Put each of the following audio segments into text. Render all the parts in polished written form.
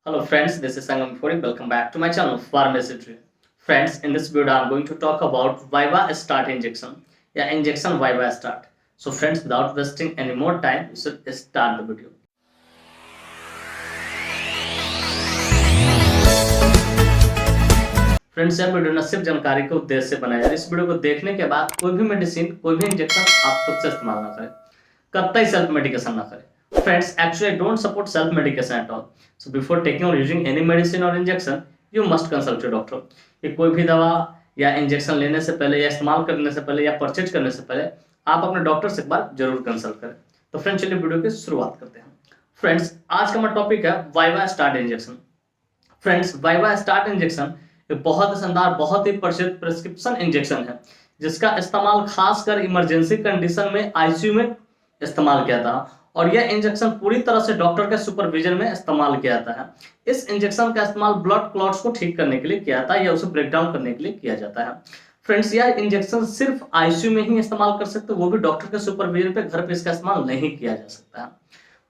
Hello friends, this is Sangam Fori. Welcome back to my channel Pharmacy Tree. Friends, in this video I'm going to talk about Viva Start injection. Yeah, injection Viva Start. So friends, without wasting any more time, we should start the video. Friends, यह video न सिर्फ जानकारी के उद्देश्य से बनाया है। इस वीडियो को देखने के बाद कोई भी मेडिसिन, कोई भी इंजेक्शन आप खुद से इस्तेमाल ना करें, कतई सेल्फ मेडिकेशन ना करें। Friends, actually I don't support self medication at all. So before taking or using any medicine or injection, you must consult your doctor. कि कोई भी दवा या इंजेक्शन लेने से पहले या इस्तेमाल करने से पहले या परचेज करने से पहले आप अपने डॉक्टर से एक बार जरूर कंसल्ट करें। तो फ्रेंड्स, चलिए वीडियो की शुरुआत करते हैं। फ्रेंड्स, आज का हमारा टॉपिक है viva start injection. Friends, viva start injection एक बहुत ही शानदार, बहुत ही प्रसिद्ध प्रिस्क्रिप्शन इंजेक्शन है, जिसका इस्तेमाल खासकर इमरजेंसी कंडीशन में आईसीयू में इस्तेमाल किया था और यह इंजेक्शन पूरी तरह से डॉक्टर के सुपरविजन में इस्तेमाल किया जाता है। इस इंजेक्शन का इस्तेमाल ब्लड क्लॉट्स को ठीक करने के लिए किया जाता है या उसे ब्रेक डाउन करने के लिए किया जाता है। फ्रेंड्स, यह इंजेक्शन सिर्फ आईसीयू में ही इस्तेमाल कर सकते, वो भी डॉक्टर के सुपरविजन पे, घर पे इसका इस्तेमाल नहीं किया जा सकता है।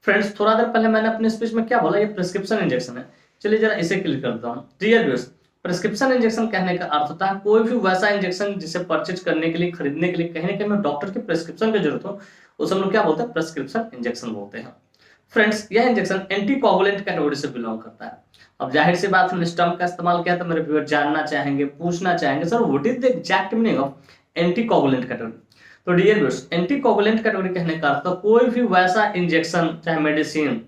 फ्रेंड्स, थोड़ा देर पहले मैंने अपने स्पीच में क्या बोला, ये प्रिस्क्रिप्शन इंजेक्शन है। चलिए जरा इसे क्लियर करता हूँ। डियर व्यूअर्स, प्रिस्क्रिप्शन इंजेक्शन कहने का अर्थ होता है कोई भी वैसा इंजेक्शन जिसे परचेज करने के लिए, खरीदने के लिए कहीं ना कहीं हमें डॉक्टर की प्रिस्क्रिप्शन की जरूरत हो, उसे हम लोग क्या बोलते हैं, प्रिस्क्रिप्शन इंजेक्शन बोलते हैं। फ्रेंड्स, यह इंजेक्शन एंटीकोगुलेंट कैटेगरी से बिलोंग करता है। अब जाहिर सी बात, हमने इस टर्म का इस्तेमाल किया तो मेरे व्यूअर जानना चाहेंगे, पूछना चाहेंगे, sir what is the exact meaning of anticoagulant category. तो डियर व्यूअर्स, एंटीकोगुलेंट कैटेगरी कहने का अर्थ कोई भी वैसा इंजेक्शन चाहे मेडिसिन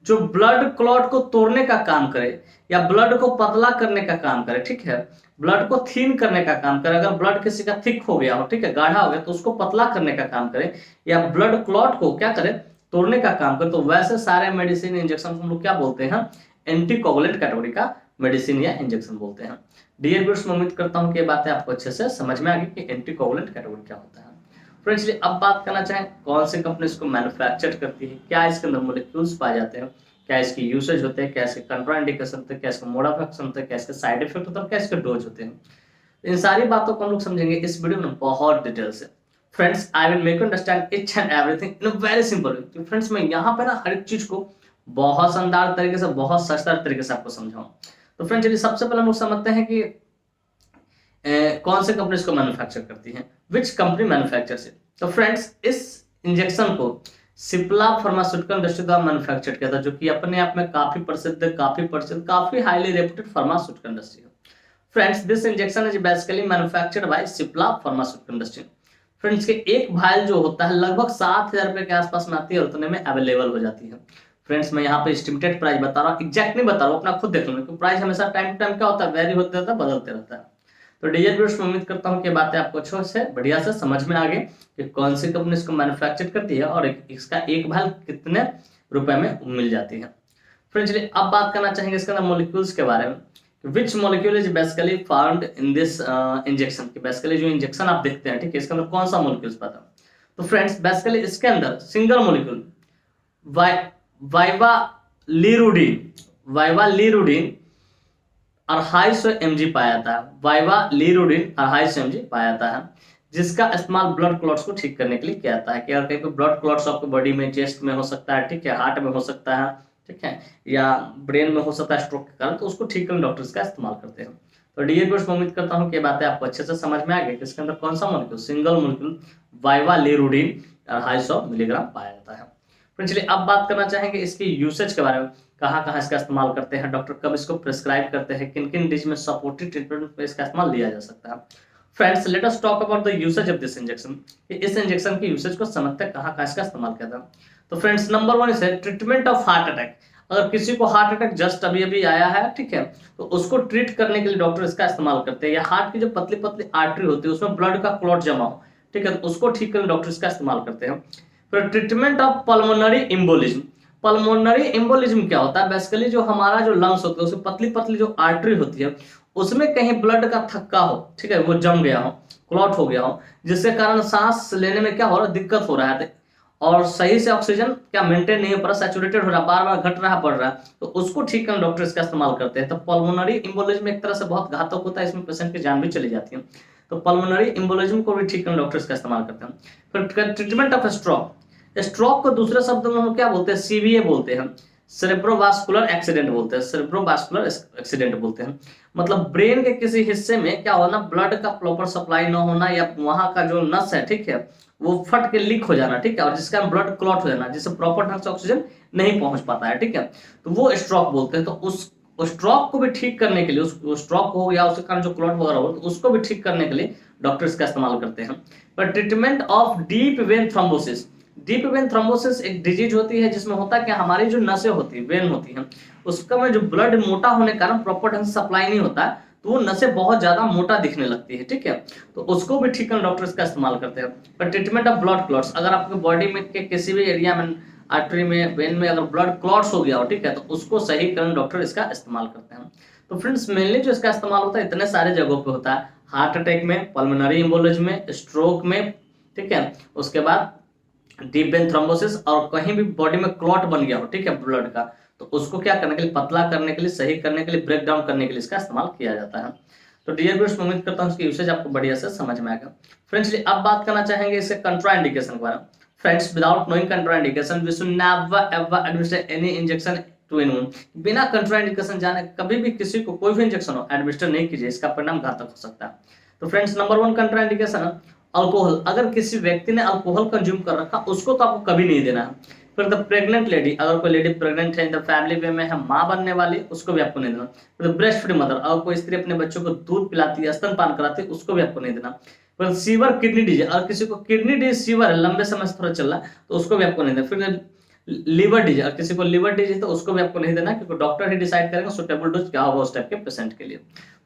जो ब्लड क्लॉट को तोड़ने का काम करे या ब्लड को पतला करने का काम करे, ठीक है, ब्लड को थीन करने का काम करे। अगर ब्लड किसी का थिक हो गया हो, ठीक है, गाढ़ा हो गया, तो उसको पतला करने का काम करे या ब्लड क्लॉट को क्या करे, तोड़ने का काम करे, तो वैसे सारे मेडिसिन इंजेक्शन को हम लोग क्या बोलते हैं, एंटीकोगुलेंट कैटेगरी का मेडिसिन या इंजेक्शन बोलते हैं। डियर व्यूअर्स, मैं उम्मीद करता हूं कि ये बातें आपको अच्छे से समझ में आ गई कि एंटीकोगुलेंट कैटेगरी क्या होता है। फ्रेंड्स, अब बात करना चाहें कौन सी कंपनी इसको मैन्युफैक्चर करती है, क्या इसके अंदर मॉलिक्यूल्स पाए जाते हैं, क्या इसकी यूसेज होते हैं, क्या इसके कंट्राइंडिकेशन होते हैं, क्या इसका मोड ऑफ एक्शन होता है, क्या इसके साइड इफेक्ट होता है, क्या इसके डोज होते हैं। इन सारी बातों को हम लोग समझेंगे इस वीडियो में बहुत डिटेल से। Friends, I will make you understand each and everything in a very simple way. Friends, मैं यहाँ पे ना हर एक चीज को बहुत शानदार तरीके से, बहुत सस्ता तरीके से आपको समझाऊं। तो फ्रेंड्स, चलिए सबसे पहले हम लोग समझते हैं कि कौन से कंपनी इसको मैन्युफैक्चर करती है, विच कंपनी मैन्युफैक्चर्स इट। तो फ्रेंड्स, इस इंजेक्शन को सिप्ला फार्मास्यूटिकल इंडस्ट्री द्वारा मैन्युफैक्चर किया था, जो कि अपने आप में काफी प्रसिद्ध, काफी हाईली रेप्यूटेड फार्मास्यूटिकल इंडस्ट्री है। Friends, this injection is basically manufactured by Cipla pharmaceutical industry. Friends, के एक भायल जो होता है लगभग 7,000 रुपए के आसपास में आती है और उतने में अवेलेबल हो जाती है। फ्रेंड्स, मैं यहाँ पे एस्टिमेटेड प्राइस बता रहा हूँ, एग्जैक्ट नहीं बता रहा हूँ, अपना खुद देख लो, क्योंकि प्राइस हमेशा टाइम टू टाइम क्या होता है, वेरी होते रहता है, बदलते रहता है। तो डियर व्यूअर्स, मैं उम्मीद करता हूँ कि बातें आपको अच्छे से बढ़िया से समझ में आ गई कि कौन सी कंपनी इसको मैन्युफैक्चर करती है और इसका एक भाल कितने रुपए में मिल जाती है। फ्रेंड्स, चलिए अब बात करना चाहेंगे इसके अंदर मॉलिक्यूल्स के बारे में। Which molecule is basically found in this injection, की बेसिकली जो इंजेक्शन आप देखते हैं, ठीक है, इसके अंदर कौन सा मॉलिक्यूल्स पाता है। तो फ्रेंड्स, बेसिकली इसके अंदर सिंगल मॉलिक्यूल वाइवालिरुडीन 250 mg पाया जाता है। वाइवालिरुडीन 250 mg पाया जाता है, जिसका इस्तेमाल ब्लड क्लॉट्स को ठीक करने के लिए किया जाता है। कि अगर कहीं पे ब्लड क्लॉट्स आपके बॉडी में, चेस्ट में हो सकता है, ठीक है, हार्ट में हो सकता है, ठीक है, या ब्रेन में हो सकता है स्ट्रोक के कारण, तो उसको ठीक करने डॉक्टर्स का इस्तेमाल करते हैं। तो डियर व्यूअर्स, मैं उम्मीद करता हूँ कि बातें आपको अच्छे से समझ में आ गई कि इसके अंदर कौन सा मॉलिक्यूल, सिंगल मॉलिक्यूल वाइवालिरुडीन 250 मिलीग्राम पाया जाता है। फ्रेंड्स, चलिए अब बात करना चाहेंगे इसकी यूसेज के बारे में, कहाँ कहाँ इसका इस्तेमाल करते हैं, डॉक्टर कब इसको प्रिस्क्राइब करते हैं, किन किन डिजीज में सपोर्टिव ट्रीटमेंट पे इसका इस्तेमाल लिया जा सकता है। Friends, let us talk about the usage of this injection. इस इंजेक्शन की यूसेज को समझते हैं कहाँ कहाँ इसका इस्तेमाल किया था। तो friends, number 1 is treatment of heart attack. अगर किसी को हार्ट अटैक जस्ट अभी अभी आया है, ठीक है, तो उसको ट्रीट करने के लिए डॉक्टर इसका इस्तेमाल करते हैं। या हार्ट की जो पतली पतली आर्टरी होती है उसमें ब्लड का क्लॉट जमा हो, ठीक है, तो उसको ठीक करने डॉक्टर इसका इस्तेमाल करते हैं। फिर treatment of pulmonary embolism. Pulmonary embolism क्या होता है, बेसिकली जो हमारा जो लंग्स होते हैं उसमें पतली पतली जो आर्टरी होती है उसमें कहीं ब्लड का थक्का हो, ठीक है, वो जम गया हो, क्लॉट हो गया हो, जिसके कारण सांस लेने में क्या हो रहा है, दिक्कत हो रहा है और सही से ऑक्सीजन क्या मेंटेन नहीं हो पा रहा, सैचुरेटेड हो रहा, बार बार घट रहा, बढ़ रहा है, तो उसको ठीक करने डॉक्टर इसका इस्तेमाल करते हैं। तो पल्मोनरी एम्बोलिज्म एक तरह से बहुत घातक होता है, इसमें पेशेंट की जान भी चली जाती है। तो पल्मोनरी एम्बोलिज्म को भी ठीक करने डॉक्टर इसका इस्तेमाल करते हैं। फिर ट्रीटमेंट ऑफ स्ट्रोक। स्ट्रोक को दूसरे शब्द में हम क्या बोलते हैं, सीवीए बोलते हैं। सेरेब्रोवास्कुलर एक्सीडेंट बोलते हैं, सेरेब्रोवास्कुलर एक्सीडेंट बोलते हैं। मतलब ब्रेन के किसी हिस्से में क्या होना, ब्लड का प्रॉपर सप्लाई न होना, या वहां का जो नस है, ठीक है, वो फट के लीक हो जाना, ठीक है, और जिसका ब्लड क्लॉट हो जाना, जिससे प्रॉपर ढंग से ऑक्सीजन नहीं पहुंच पाता है, ठीक है, तो वो स्ट्रोक बोलते हैं। तो उस स्ट्रोक को भी ठीक करने के लिए, उस स्ट्रोक हो या उसके कारण जो क्लॉट वगैरह हो, तो उसको भी ठीक करने के लिए डॉक्टर इसका इस्तेमाल करते हैं। पर treatment of deep vein thrombosis, deep vein thrombosis एक डिजीज होती है जिसमें होता है कि हमारी जो नसें होती है, वेन होती हैं, उसका में जो ब्लड मोटा होने के कारण प्रॉपर ढंग से सप्लाई नहीं होता है, तो वो नसें बहुत ज्यादा मोटा दिखने लगती है, ठीक है, तो उसको भी ठीक करने डॉक्टर इसका इस्तेमाल करते हैं। पर ट्रीटमेंट ऑफ ब्लड क्लॉट्स, अगर आपके बॉडी में के किसी भी एरिया में, आर्टरी में, वेन में अगर ब्लड क्लॉट्स हो गया हो, ठीक है, तो उसको सही करने डॉक्टर इसका इस्तेमाल करते हैं। तो फ्रेंड्स मेनली जो इसका इस्तेमाल होता है इतने सारे जगहों पे होता है, हार्ट अटैक में, पल्मोनरी एम्बोलिज्म में, स्ट्रोक में, ठीक है, उसके बाद डीप वेन थ्रोम्बोसिस, और कहीं भी बॉडी में क्लॉट बन गया हो, ठीक है, ब्लड का, तो उसको क्या करने के लिए, पतला करने के लिए, सही करने के लिए, ब्रेक डाउन करने के लिए इसका इस्तेमाल किया जाता है। तो डियर व्यूअर्स, उम्मीद करता हूं इसकी यूसेज आपको बढ़िया से समझ में आएगा। फ्रेंड्स अब बात करना चाहेंगे इसके कंट्राइंडिकेशन के बारे में। Friends without knowing contraindication we should never ever administer any injection to anyone. बिना कंट्राइंडिकेशन जाने कभी भी किसी को कोई भी इंजेक्शन हो एडमिनिस्टर नहीं कीजिए, इसका परिणाम घातक हो सकता है। तो फ्रेंड्स नंबर 1 कंट्राइंडिकेशन है अल्कोहल। अगर किसी व्यक्ति ने अल्कोहल कंज्यूम कर रखा उसको तो आपको कभी नहीं देना है। फिर द प्रेग्नेंट लेडी, अगर कोई लेडी प्रेग्नेंट है, इन द फैमिली वे में है, मां बनने वाली, उसको भी आपको नहीं देना। फिर ब्रेस्ट फीड मदर, अगर कोई स्त्री अपने बच्चों को दूध पिलाती है, स्तनपान कराती है, उसको भी आपको नहीं देना। फिर सीवर किडनी डिजीज, अगर किसी को किडनी डिजीज सीवर है, लंबे समय से थोड़ा चल रहा है, तो उसको भी आपको नहीं देना। फिर लिवर डिजीज, अगर किसी को लिवर डिजीज तो उसको भी आपको नहीं देना, क्योंकि डॉक्टर ही डिसाइड करेंगे सुटेबल डोज क्या होगा उस टाइप के पेशेंट के लिए।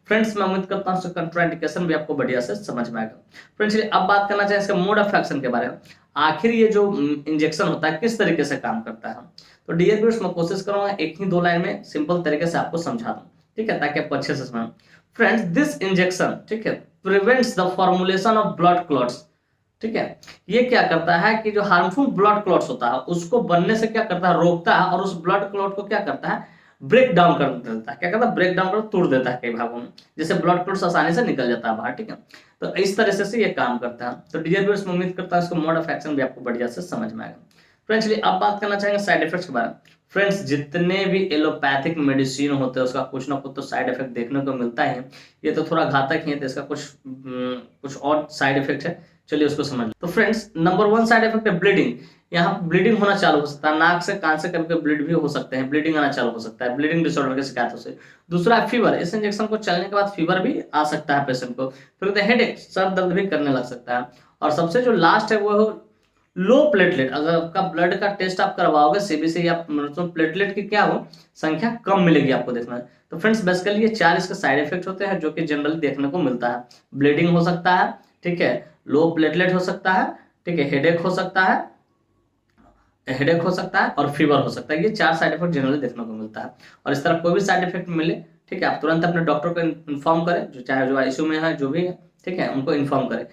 फ्रेंड्स मैं उम्मीद करता हूं कंट्राइंडिकेशन भी आपको बढ़िया से समझ में आएगा। फ्रेंड्स अब बात करना चाहिए इसका मोड ऑफ एक्शन के बारे में। आखिर ये जो इंजेक्शन होता है किस तरीके से काम करता है, तो डियर व्यूअर्स मैं कोशिश करूंगा एक ही 2 लाइन में सिंपल तरीके से आपको समझा दूं, ठीक है, ताकि आपको अच्छे से समझ। फ्रेंड्स दिस इंजेक्शन, ठीक है, prevents the formulation of blood clots, ठीक है, ये क्या करता है कि जो हार्मफुल ब्लड क्लॉट्स होता है उसको बनने से क्या करता है, रोकता है, और उस ब्लड क्लॉट को क्या करता है, ब्रेक डाउन कर देता है। क्या करता है, ब्रेक डाउन कर तोड़ देता है कई भागों में, जिससे ब्लड क्लॉट्स आसानी से निकल जाता है बाहर, ठीक है, तो इस तरह से ये काम करता है। तो डियर व्यूअर्स मैं उम्मीद करता हूं इसको मोड ऑफ एक्शन भी आपको बढ़िया से समझ में आएगा। फ्रेंड्स अब बात करना चाहेंगे साइड इफेक्ट्स के बारे में। फ्रेंड्स जितने भी एलोपैथिक मेडिसिन होते हैं उसका कुछ ना कुछ तो साइड इफेक्ट देखने को मिलता है। ये तो थोड़ा घातक ही है, तो इसका कुछ और साइड इफेक्ट है, चलिए उसको समझ। तो फ्रेंड्स नंबर 1 साइड इफेक्ट है ब्लीडिंग। यहाँ ब्लीडिंग होना चालू हो सकता है, नाक से कान से कभी ब्लीड भी हो सकते हैं, ब्लीडिंग आना चालू हो सकता है, ब्लीडिंग डिसऑर्डर की शिकायतों से। दूसरा है फीवर, इस इंजेक्शन को चलने के बाद फीवर भी आ सकता है पेशेंट को। फिर हेडेक, सर दर्द भी करने लग सकता है। और सबसे जो लास्ट है वो लो प्लेटलेट, अगर आपका ब्लड का टेस्ट आप करवाओगे सीबीसी या प्लेटलेट की क्या हो संख्या कम मिलेगी आपको देखना है। तो फ्रेंड्स बेसिकली ये 4 इसके साइड इफेक्ट होते हैं जो कि जनरली देखने को मिलता है। ब्लीडिंग हो सकता है, ठीक है, लो प्लेटलेट हो सकता है, ठीक है, हेडेक हो सकता है, और फीवर हो सकता है। ये 4 साइड इफेक्ट जनरली देखने को मिलता है। और इस तरह कोई भी साइड इफेक्ट मिले, ठीक है, आप तुरंत अपने डॉक्टर को इन्फॉर्म करें, जो चाहे जो आईसीयू में है, जो भी है, ठीक है, उनको इन्फॉर्म करें,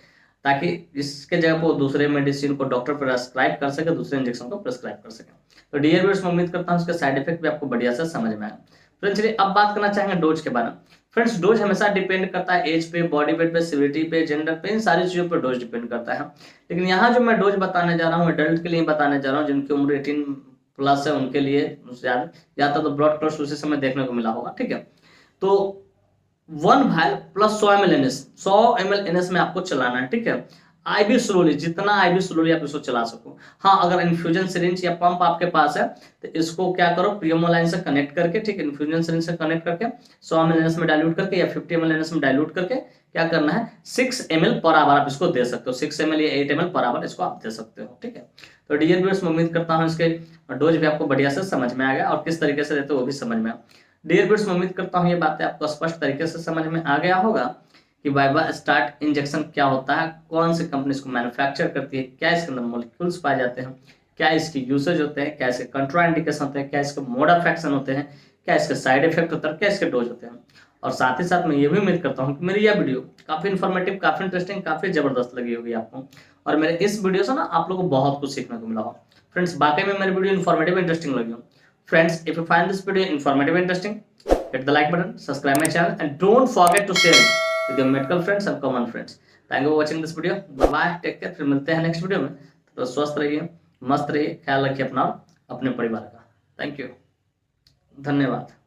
ताकि इसके जगह पर दूसरे मेडिसिन को डॉक्टर प्रेस्क्राइब कर सके, दूसरे इंजेक्शन को प्रेस्क्राइब कर सके। तो डियर व्यूअर्स मैं उम्मीद करता हूँ इसके साइड इफेक्ट भी आपको बढ़िया से समझ में आए। फ्रेंड्स चलिए अब बात करना चाहेंगे डोज के बारे में। फ्रेंड्स डोज हमेशा डिपेंड करता है एज पे, बॉडी वेट पे, सिविलिटी पे, जेंडर पे, इन सारी चीजों पर डोज डिपेंड करता है। लेकिन यहाँ जो मैं डोज बताने जा रहा हूँ एडल्ट के लिए बताने जा रहा हूँ, जिनकी उम्र 18 प्लस है उनके लिए ज्यादा तो ब्लड क्लॉट्स उसी समय देखने को मिला होगा, ठीक है। तो 1 भाइल plus 100 ml NS, 100 ml NS में आपको चलाना है, ठीक है। आईवी स्लोली, जितना आईवी स्लोली आप इसको चला सको। हाँ अगर इन्फ्यूजन सिरिंज या पंप आपके पास है तो इसको क्या करो, पीएमओ लाइन से कनेक्ट करके, ठीक है, इन्फ्यूजन सिरिंज से कनेक्ट करके 100 ml NS में डाइल्यूट करके या 50 ml NS में डाइल्यूट करके क्या करना है, 6 ml पर आवर आप इसको दे सकते हो, 6 ml या 8 ml पर आवर इसको आप दे सकते हो, ठीक है। तो डियर व्यूअर्स मैं उम्मीद करता हूँ इसके डोज भी आपको बढ़िया से समझ में आ गया और किस तरीके से देते हो वो भी समझ में आ। डियर व्यूअर्स मैं उम्मीद करता हूँ ये बातें आपको स्पष्ट तरीके से समझ में आ गया होगा कि वाइवा स्टार्ट इंजेक्शन क्या होता है, कौन सी कंपनी इसको मैन्युफैक्चर करती है, क्या इसके अंदर मॉलिक्यूल्स पाए जाते हैं, क्या इसकी यूसेज होते हैं, क्या इसके कंट्राइंडिकेशन होते हैं, क्या इसके मोड ऑफ एक्शन होते हैं, क्या इसके साइड इफेक्ट होता है, क्या इसके डोज होते हैं। और साथ ही साथ मैं ये भी उम्मीद करता हूँ कि मेरी यह वीडियो काफी इन्फॉर्मेटिव, काफी इंटरेस्टिंग, काफी जबरदस्त लगी होगी आपको, और मेरे इस वीडियो से ना आप लोगों को बहुत कुछ सीखने को मिला हो। फ्रेंड्स वाकई में मेरी वीडियो इन्फॉर्मेटिव इंटरेस्टिंग लगी हो। Friends, if you find this video informative and interesting, hit the like button, subscribe my channel, and don't forget to share it with your medical friends and common friends. Thank you for watching this video. Bye bye. Take care. फिर मिलते हैं next video में। तो स्वस्थ रहिए, मस्त रहिए, ख्याल रखिए अपना और अपने परिवार का। Thank you. धन्यवाद।